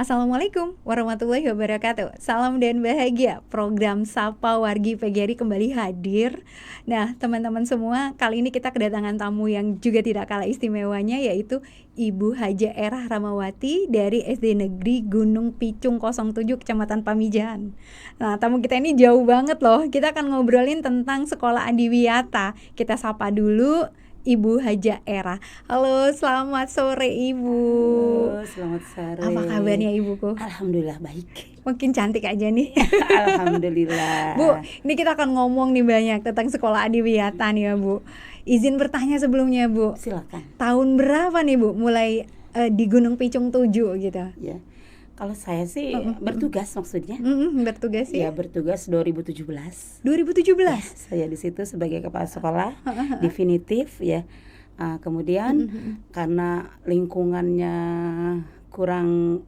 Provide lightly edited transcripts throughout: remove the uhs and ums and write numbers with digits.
Assalamualaikum warahmatullahi wabarakatuh. Salam dan bahagia. Program Sapa Wargi PGRI kembali hadir. Nah, teman-teman semua, kali ini kita kedatangan tamu yang juga tidak kalah istimewanya, yaitu Ibu Haja Erah Ramawati dari SD Negeri Gunung Picung 07 Kecamatan Pamijahan. Nah, tamu kita ini jauh banget loh. Kita akan ngobrolin tentang sekolah Adiwiyata. Kita sapa dulu Ibu Haja Erah. Halo, selamat sore Ibu. Halo, selamat sore. Apa kabarnya Ibuku? Alhamdulillah baik. Makin cantik aja nih. Alhamdulillah. Bu, ini kita akan ngomong nih banyak tentang sekolah Adiwiyata nih ya Bu. Izin bertanya sebelumnya Bu. Silakan. Tahun berapa nih Bu mulai di Gunung Picung 7 gitu? Ya. Kalau saya sih bertugas maksudnya. Bertugas ya? Ya, bertugas 2017. 2017? Ya, saya di situ sebagai kepala sekolah definitif ya. Kemudian karena lingkungannya kurang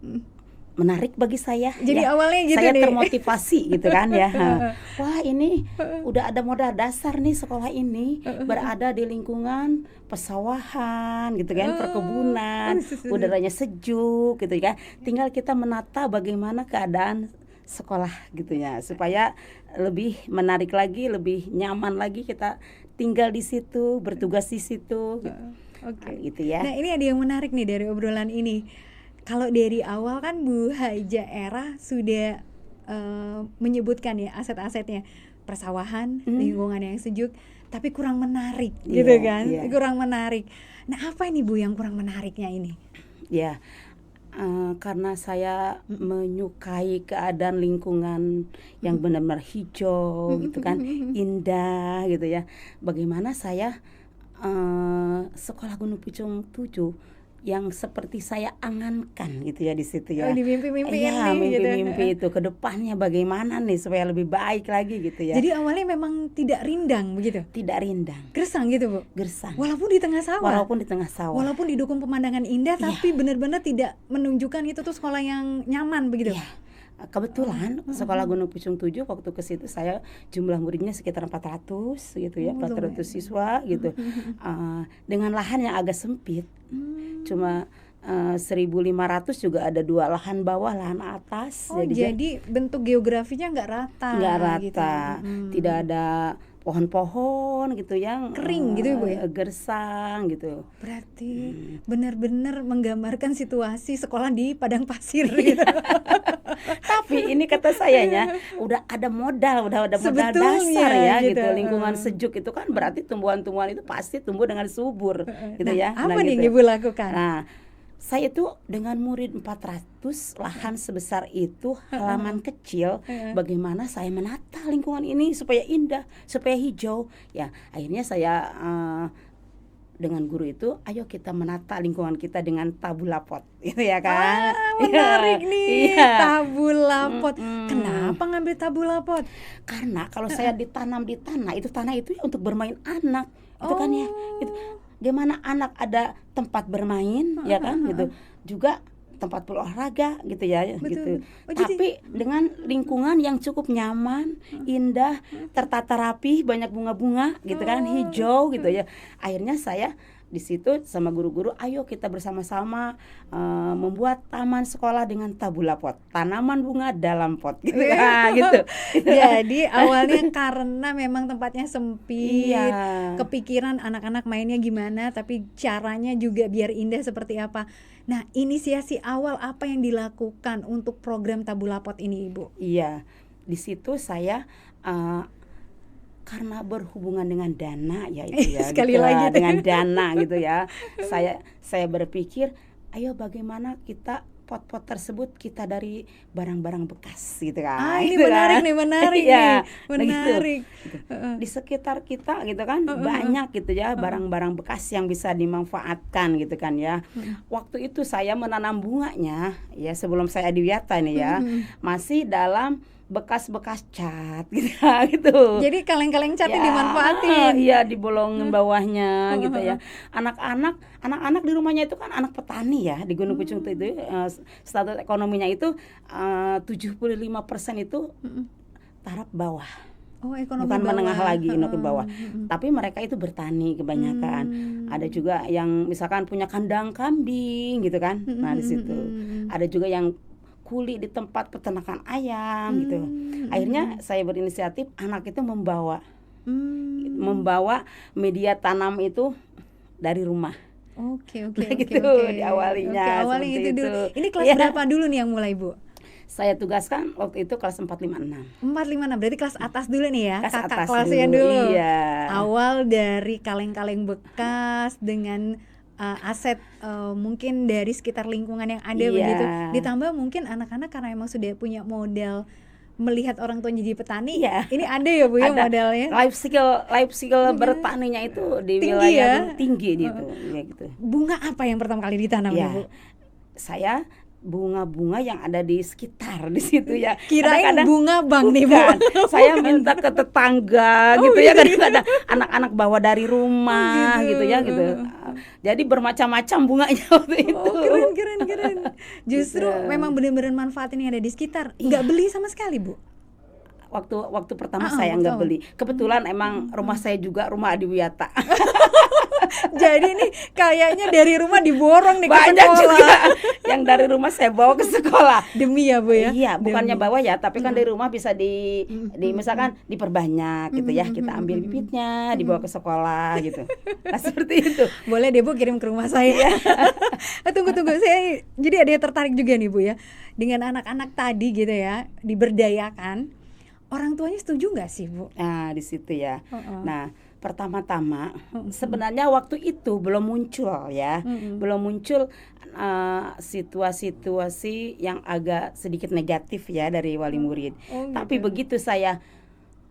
menarik bagi saya. Jadi ya, awalnya gitu saya nih. termotivasi gitu kan ya. Wah, ini udah ada modal dasar nih sekolah ini, berada di lingkungan pesawahan gitu kan, perkebunan, udaranya sejuk gitu kan. Tinggal kita menata bagaimana keadaan sekolah gitu ya, supaya lebih menarik lagi, lebih nyaman lagi kita tinggal di situ, bertugas di situ. Oke. Gitu ya. Nah, ini ada yang menarik nih dari obrolan ini. Kalau dari awal kan Bu Haja Erah sudah menyebutkan ya aset-asetnya, persawahan, lingkungan yang sejuk, tapi kurang menarik gitu kan, kurang menarik. Nah, apa ini Bu yang kurang menariknya ini? Ya, karena saya menyukai keadaan lingkungan yang benar-benar hijau gitu kan, indah gitu ya. Bagaimana saya sekolah Gunung Picung 7 yang seperti saya angankan gitu ya di situ ya. Oh, di mimpi-mimpi ya, ini mimpi-mimpi gitu. itu ke depannya bagaimana nih supaya lebih baik lagi gitu ya. Jadi awalnya memang tidak rindang begitu? Tidak rindang. Gersang gitu Bu? Gersang. Walaupun di tengah sawah? Walaupun di tengah sawah. Walaupun didukung pemandangan indah, tapi benar-benar tidak menunjukkan itu tuh sekolah yang nyaman begitu? Iya. Kebetulan sekolah Gunung Picung 7 waktu ke situ saya jumlah muridnya sekitar 400 gitu ya, 400 siswa gitu. Dengan lahan yang agak sempit. Cuma 1.500 juga ada 2 lahan bawah, lahan atas. Oh, jadi bentuk geografinya nggak rata. Nggak rata, gitu. tidak ada pohon-pohon gitu yang kering gitu Bu ya? Gersang gitu. Berarti benar-benar menggambarkan situasi sekolah di padang pasir gitu. Tapi ini kata sayanya udah ada modal, udah ada modal dasar ya gitu. Lingkungan sejuk itu kan berarti tumbuhan-tumbuhan itu pasti tumbuh dengan subur gitu ya. Apa nih gitu. Ibu lakukan? Nah, saya tuh dengan murid 400, lahan sebesar itu, halaman kecil, bagaimana saya menata lingkungan ini supaya indah, supaya hijau. Ya, akhirnya saya dengan guru itu, ayo kita menata lingkungan kita dengan tabulapot, gitu ya kan? Menarik nih, tabulapot. Kenapa ngambil tabulapot? Karena kalau saya ditanam di tanah itu untuk bermain anak, itu kan ya. Itu, gimana anak ada tempat bermain, ya kan? Gitu. Juga tempat berolahraga gitu ya. Betul. Gitu. Tapi dengan lingkungan yang cukup nyaman, indah, tertata rapi, banyak bunga-bunga gitu kan, hijau gitu ya. Akhirnya saya di situ sama guru-guru, ayo kita bersama-sama membuat taman sekolah dengan tabulapot, tanaman bunga dalam pot gitu. Gitu. Jadi awalnya karena memang tempatnya sempit, kepikiran anak-anak mainnya gimana, tapi caranya juga biar indah seperti apa. Nah, inisiasi awal apa yang dilakukan untuk program tabulapot ini Ibu? Iya, di situ saya karena berhubungan dengan dana ya itu ya, sekali gitu lagi dengan dana gitu ya. Saya berpikir, ayo bagaimana kita pot-pot tersebut kita dari barang-barang bekas gitu kan. Ini gitu menarik kan. nih, menarik ya, nih. Menarik. Gitu. Di sekitar kita gitu kan banyak gitu ya barang-barang bekas yang bisa dimanfaatkan gitu kan ya. Waktu itu saya menanam bunganya ya sebelum saya Adiwiyata nih ya. Masih dalam bekas-bekas cat gitu. Jadi kaleng-kaleng catnya dimanfaatin. Iya, dibolongin bawahnya gitu ya. Anak-anak di rumahnya itu kan anak petani ya di Gunung Picung itu status ekonominya itu 75% itu taraf bawah. Ekonomi bukan bawah. menengah lagi, ekonomi bawah. Tapi mereka itu bertani kebanyakan. Ada juga yang misalkan punya kandang kambing gitu kan. Nah, di situ. Ada juga yang kuli di tempat peternakan ayam gitu. Akhirnya saya berinisiatif anak itu membawa media tanam itu dari rumah. Oke. Gitu diawalinya. Awalnya seperti itu dulu. itu. Ini kelas Iya. berapa dulu nih yang mulai, Bu? Saya tugaskan waktu itu kelas 4, 5, 6. 4, 5, 6. Berarti kelas atas dulu nih ya. Kelas Kakak atas kelasnya dulu, dulu. iya. Awal dari kaleng-kaleng bekas dengan aset mungkin dari sekitar lingkungan yang ada Iya. begitu. Ditambah mungkin anak-anak karena emang sudah punya modal melihat orang tua jadi petani. Iya. Ini ada ya Bu ya Ada modalnya. life skill bertaninya itu di Tinggi wilayah ya? tinggi gitu. Ya, gitu. Bunga apa yang pertama kali ditanam Ya, nih, Bu? saya bunga-bunga yang ada di sekitar di situ ya. Kirain Kadang-kadang bunga bang nih, Bu. bukan, saya minta ke tetangga gitu ya, kadang-kadang anak-anak bawa dari rumah gitu ya gitu. Jadi bermacam-macam bunganya waktu itu. Oh, keren. Justru Gitu. memang benar-benar manfaatin yang ada di sekitar. Nggak beli sama sekali, Bu. Waktu pertama Ah, saya waktu nggak awal. beli. Kebetulan emang rumah saya juga rumah Adiwiyata. Jadi nih kayaknya dari rumah diborong nih ke Banyak sekolah. juga yang dari rumah saya bawa ke sekolah. Demi ya, Bu ya. Iya, bukannya Demi. bawa ya, tapi kan dari rumah bisa di misalkan diperbanyak gitu ya. Kita ambil bibitnya, dibawa ke sekolah gitu. Nah, seperti itu. Boleh deh Bu kirim ke rumah saya. Tunggu saya jadi ada yang tertarik juga nih Bu ya. Dengan anak-anak tadi gitu ya, diberdayakan. Orang tuanya setuju nggak sih Bu? Nah, di situ ya. Heeh. Nah, pertama-tama sebenarnya waktu itu belum muncul ya. Belum muncul situasi yang agak sedikit negatif ya dari wali murid. Oh, Tapi gitu. begitu saya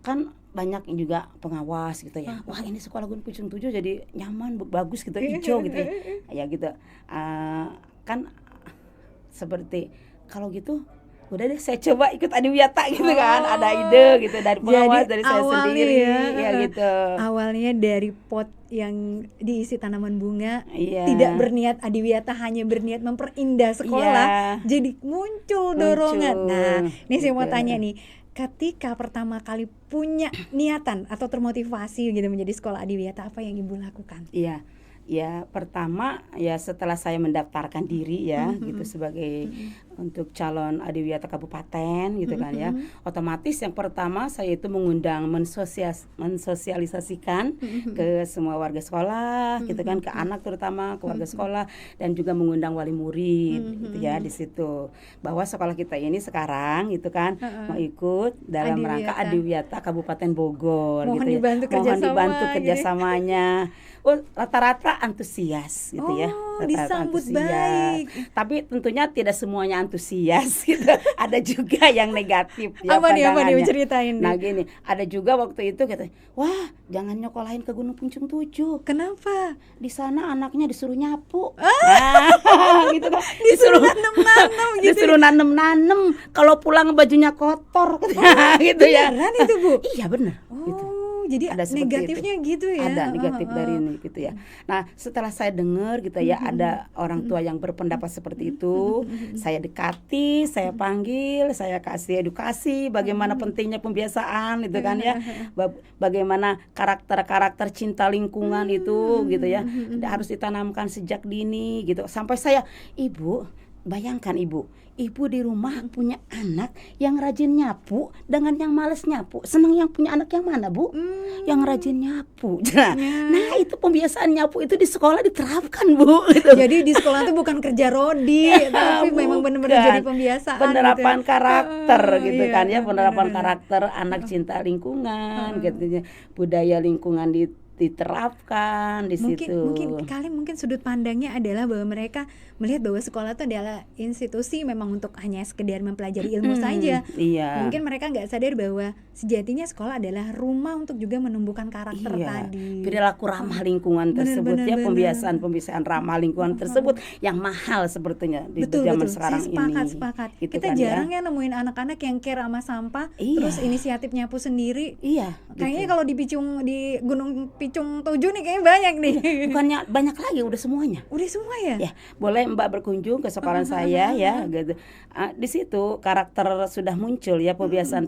kan banyak juga pengawas gitu ya. Wah, ini sekolah Gunung Pucung 7 jadi nyaman, bagus gitu, hijau gitu ya. Ya gitu. Kan seperti kalau gitu udah deh saya coba ikut Adiwiyata gitu kan. Ada ide gitu dari pengawas, dari saya awalnya sendiri ya heeh. gitu. Awalnya dari pot yang diisi tanaman bunga, Iya. tidak berniat Adiwiyata, hanya berniat memperindah sekolah, Iya. jadi muncul dorongan. Muncul, Nah, ini saya mau gitu. tanya nih, ketika pertama kali punya niatan atau termotivasi gitu menjadi sekolah Adiwiyata, apa yang Ibu lakukan? Iya. Ya, pertama ya setelah saya mendaftarkan diri ya gitu sebagai untuk calon Adiwiyata Kabupaten gitu kan ya. Otomatis yang pertama saya itu mengundang mensosialisasikan ke semua warga sekolah gitu kan, ke anak terutama, ke warga sekolah, dan juga mengundang wali murid gitu ya di situ. Bahwa sekolah kita ini sekarang gitu kan mau ikut dalam rangka Adiwiyata Kabupaten Bogor Mohon gitu ya. dibantu Mohon kerjasama dibantu gitu. kerjasamanya. Oh, rata-rata antusias gitu ya. Oh, Rata-rata disambut antusias. baik. Tapi tentunya tidak semuanya antusias gitu. Ada juga yang negatif ya Apa nih pandangannya. ceritain Nah nih. gini, ada juga waktu itu kata, wah jangan nyokolahin ke Gunung Pucung 7. Kenapa? Di sana anaknya disuruh nyapu. Nah, gitu kan. Disuruh nanem-nanem gitu. Disuruh nanem-nanem. Kalau pulang bajunya kotor gitu ya. Beneran itu Bu? Iya bener. Gitu. Oh, jadi Ada seperti negatifnya gitu ya? Ada negatif dari ini gitu ya. Nah, setelah saya dengar gitu ya, ada orang tua yang berpendapat seperti itu, saya dekati, saya panggil, saya kasih edukasi bagaimana pentingnya pembiasaan itu kan ya. Bagaimana karakter-karakter cinta lingkungan itu gitu ya. Harus ditanamkan sejak dini gitu. Sampai saya, Ibu, bayangkan Ibu di rumah punya anak yang rajin nyapu dengan yang malas nyapu. Senang yang punya anak yang mana, Bu? Yang rajin nyapu. Nah, itu pembiasaan nyapu itu di sekolah diterapkan, Bu. Gitu. Jadi di sekolah itu bukan kerja rodi, tapi memang benar-benar Bukan. jadi pembiasaan Penerapan gitu. karakter gitu Iya, kan ya, penerapan benar. karakter anak cinta lingkungan gitu ya. Budaya lingkungan diterapkan di situ. Mungkin sudut pandangnya adalah bahwa mereka melihat bahwa sekolah itu adalah institusi memang untuk hanya sekedar mempelajari ilmu saja. Iya. Mungkin mereka nggak sadar bahwa sejatinya sekolah adalah rumah untuk juga menumbuhkan karakter tadi. Perilaku ramah lingkungan tersebut ya, pembiasaan ramah lingkungan tersebut yang mahal sepertinya di zaman sekarang Saya ini. sepakat. Gitu Kita kan jarang ya nemuin anak-anak yang care sama sampah, Iya. terus inisiatif nyapu sendiri. Iya. Kayaknya gitu. kalau di Gunung Picung 7 nih kayaknya banyak nih. Bukannya banyak lagi, udah semuanya. Udah semua ya? Ya, boleh Mbak berkunjung ke sekolah saya ya, gitu. Di situ karakter sudah muncul ya, pembiasaan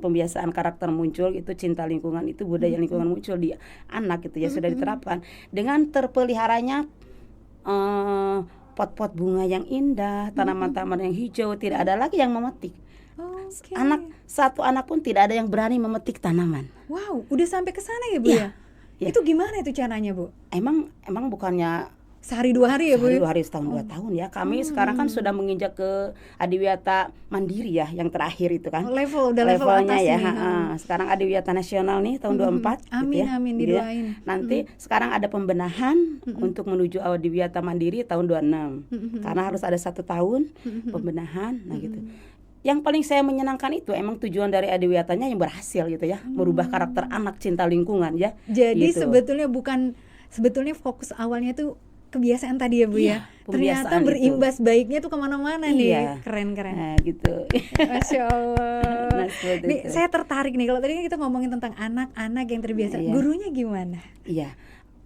karakter muncul, itu cinta lingkungan, itu budaya lingkungan muncul di anak gitu ya, sudah diterapkan dengan terpeliharanya pot-pot bunga yang indah, tanaman-tanaman yang hijau, tidak ada lagi yang memetik. Oke. Satu anak pun tidak ada yang berani memetik tanaman. Wow, udah sampai ke sana ya Bu Iya, ya? iya. Itu gimana itu caranya Bu? Emang bukannya Sehari 2 hari ya Bu? sehari 2 hari, setahun 2 tahun ya. Kami sekarang kan sudah menginjak ke Adiwiyata Mandiri ya, yang terakhir itu kan. Levelnya Levelnya atas ya. nih. Sekarang Adiwiyata Nasional nih tahun 24 gitu Amin, ya. amin, Gitu ya. didoain. Nanti sekarang ada pembenahan untuk menuju Adiwiyata Mandiri tahun 26. Karena harus ada 1 tahun pembenahan. Nah gitu. Yang paling saya menyenangkan itu emang tujuan dari Adiwiyatanya yang berhasil gitu ya, merubah karakter anak cinta lingkungan ya. Jadi gitu. sebetulnya fokus awalnya tuh kebiasaan tadi ya Bu Iya, ya. Ternyata pembiasaan berimbas baiknya tuh kemana-mana nih. Iya. Keren. Nah gitu. Masya Allah. Nah, seperti Nih itu. saya tertarik nih, kalau tadi kan kita ngomongin tentang anak-anak yang terbiasa. Iya. Gurunya gimana? Iya,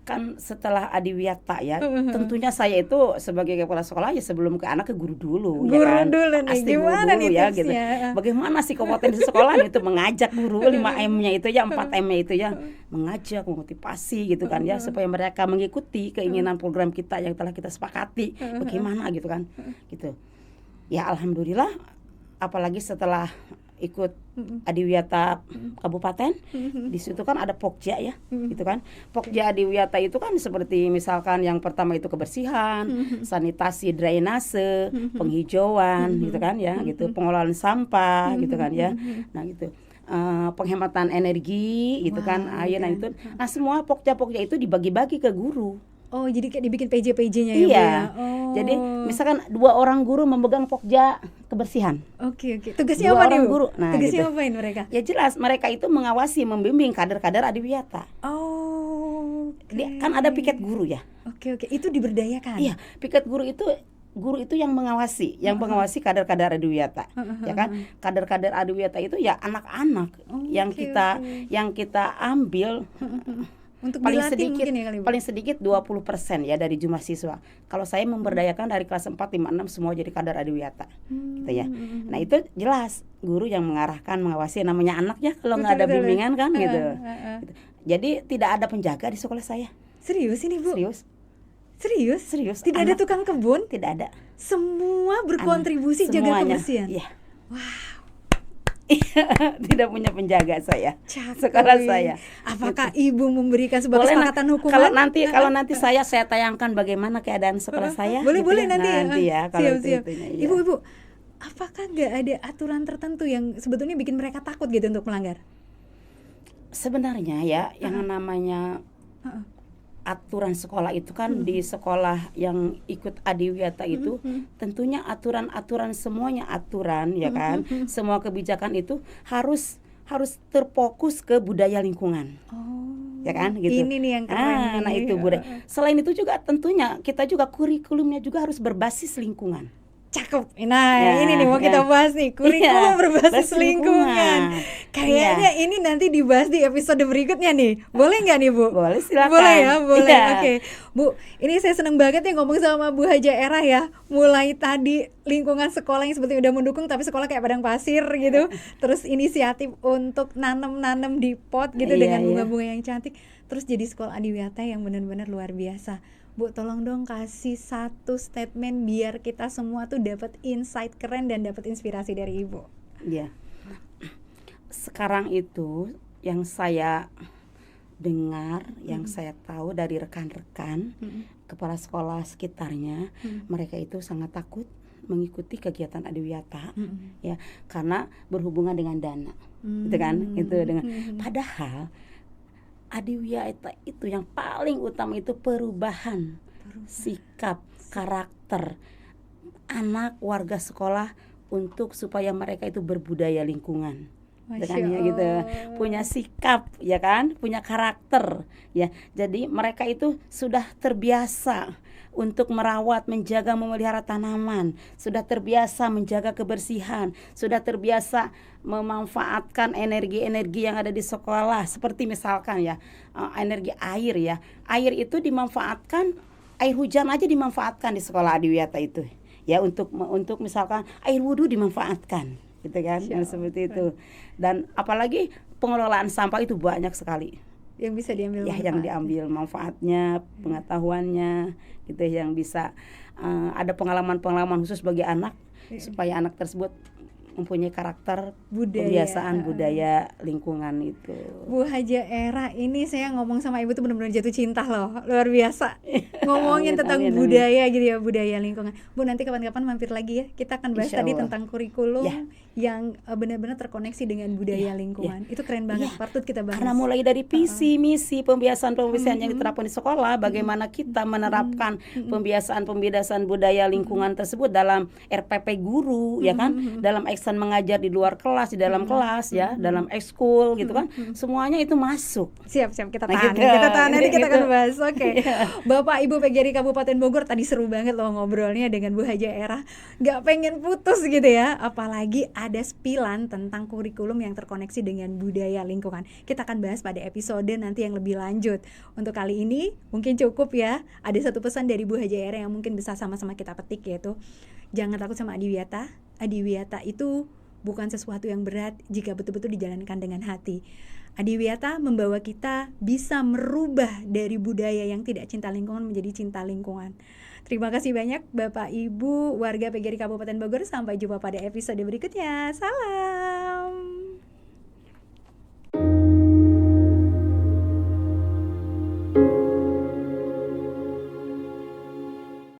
kan setelah Adiwiyata ya, tentunya saya itu sebagai kepala sekolah ya sebelum ke anak ke guru dulu. Guru ya kan? dulu nih, Pasti gimana guru nih ya gitu. tipsnya? Bagaimana sih kompetensi sekolah itu mengajak guru 5M-nya itu ya, 4M-nya itu ya, mengajak, memotivasi gitu kan ya, supaya mereka mengikuti keinginan program kita yang telah kita sepakati. Bagaimana gitu kan. Gitu. Ya alhamdulillah, apalagi setelah ikut Adiwiyata Kabupaten, di situ kan ada Pokja ya, gitu kan. Pokja Adiwiyata itu kan seperti misalkan yang pertama itu kebersihan, sanitasi drainase, penghijauan, gitu kan ya, gitu, pengelolaan sampah, gitu kan ya. Nah gitu. Penghematan energi, gitu kan, air, nah itu. Nah semua Pokja-Pokja itu dibagi-bagi ke guru. Oh, jadi kayak dibikin PJ-PJ-nya ya Bu Iya. ya? Oh. Jadi misalkan 2 orang guru memegang Pokja kebersihan. Oke. Tugasnya 2 apa nih orang Bu? guru. Nah, Tugasnya gitu. ngapain mereka? Ya jelas mereka itu mengawasi, membimbing kader-kader Adiwiyata. Oh. Kan ada piket guru ya. Oke. Itu diberdayakan. Iya, piket guru itu yang mengawasi, kader-kader Adiwiyata. Ya kan? Kader-kader Adiwiyata itu ya anak-anak yang kita ambil Untuk paling dilatih sedikit mungkin ya kali Bu? paling sedikit 20% ya dari jumlah siswa. Kalau saya memberdayakan dari kelas 4, 5, 6 semua jadi kader Adiwiyata. Gitu ya. Nah, itu jelas guru yang mengarahkan, mengawasi, namanya anak ya, kalau nggak ada Betul, bimbingan kan gitu. Gitu. Jadi tidak ada penjaga di sekolah saya. Serius ini Bu? Serius. Tidak ada tukang kebun? Tidak ada. Semua berkontribusi jaga Semuanya. kebersihan. Iya. Wow. Tidak punya penjaga saya. Cakep. Sekolah saya. Apakah Ibu memberikan sebuah Boleh kesepakatan hukuman? kalau nanti saya tayangkan bagaimana keadaan sekolah saya. Boleh gitu ya. nanti ya kalau siap. itunya, iya. Ibu, apakah nggak ada aturan tertentu yang sebetulnya bikin mereka takut gitu untuk melanggar? Sebenarnya ya yang namanya aturan sekolah itu kan di sekolah yang ikut Adiwiyata itu tentunya aturan semuanya aturan ya kan. Semua kebijakan itu harus terfokus ke budaya lingkungan. Ya kan gitu. Ini nih yang keren. Nah itu budaya. Selain itu juga tentunya kita juga kurikulumnya juga harus berbasis lingkungan. Cakep. Nah, Ya, ini nih mau kita bahas nih, kurikulum berbasis lingkungan. Kayaknya ini nanti dibahas di episode berikutnya nih. Boleh nggak nih Bu? Boleh, silakan. Boleh ya, boleh. Iya. Oke. Bu, ini saya seneng banget ya ngomong sama Bu Haja Erah ya. Mulai tadi lingkungan sekolah yang seperti udah mendukung, tapi sekolah kayak padang pasir gitu. Terus inisiatif untuk nanam di pot gitu dengan bunga-bunga yang cantik. Terus jadi sekolah Adiwiyata yang benar-benar luar biasa. Bu, tolong dong kasih satu statement biar kita semua tuh dapat insight keren dan dapat inspirasi dari Ibu. Iya. Sekarang itu yang saya dengar, yang saya tahu dari rekan-rekan kepala sekolah sekitarnya, mereka itu sangat takut mengikuti kegiatan Adiwiyata, ya, karena berhubungan dengan dana, gitu kan, itu dengan padahal Adiwiyata itu yang paling utama itu perubahan sikap, karakter anak warga sekolah untuk supaya mereka itu berbudaya lingkungan. Dengan gitu, punya sikap ya kan, punya karakter ya. Jadi mereka itu sudah terbiasa untuk merawat, menjaga, memelihara tanaman, sudah terbiasa menjaga kebersihan, sudah terbiasa memanfaatkan energi-energi yang ada di sekolah, seperti misalkan ya energi air ya. Air itu dimanfaatkan, air hujan aja dimanfaatkan di sekolah Adiwiyata itu. Ya untuk misalkan air wudhu dimanfaatkan, gitu kan, yang seperti itu. Dan apalagi pengelolaan sampah itu banyak sekali. yang bisa diambil ya, yang diambil manfaatnya, pengetahuannya gitu, yang bisa ada pengalaman-pengalaman khusus bagi anak supaya anak tersebut mempunyai karakter pembiasaan budaya lingkungan itu. Bu Haja Era ini saya ngomong sama ibu tuh benar-benar jatuh cinta loh, luar biasa. Ngomongin tentang budaya gitu ya, budaya lingkungan. Bu, nanti kapan-kapan mampir lagi ya, kita akan bahas tadi tentang kurikulum yang benar-benar terkoneksi dengan budaya lingkungan. Itu keren banget, patut kita bahas. Karena mulai dari visi, misi, pembiasaan yang diterapkan di sekolah, bagaimana kita menerapkan pembiasaan budaya lingkungan tersebut dalam RPP guru, ya kan, dalam action mengajar di luar kelas, di dalam kelas, ya, dalam ekskul gitu kan, semuanya itu masuk. Siap kita tahan, nanti kita akan bahas. Oke. Bapak Ibu PGRI Kabupaten Bogor, tadi seru banget loh ngobrolnya dengan Bu Haja Era, nggak pengen putus gitu ya, apalagi ada spilan tentang kurikulum yang terkoneksi dengan budaya lingkungan. Kita akan bahas pada episode nanti yang lebih lanjut. Untuk kali ini mungkin cukup ya. Ada satu pesan dari Bu Haja Era yang mungkin bisa sama-sama kita petik, yaitu jangan takut sama adiwiyata. Adiwiyata itu bukan sesuatu yang berat jika betul-betul dijalankan dengan hati. Adiwiyata membawa kita bisa merubah dari budaya yang tidak cinta lingkungan menjadi cinta lingkungan. Terima kasih banyak Bapak Ibu warga PGRI Kabupaten Bogor. Sampai jumpa pada episode berikutnya. Salam.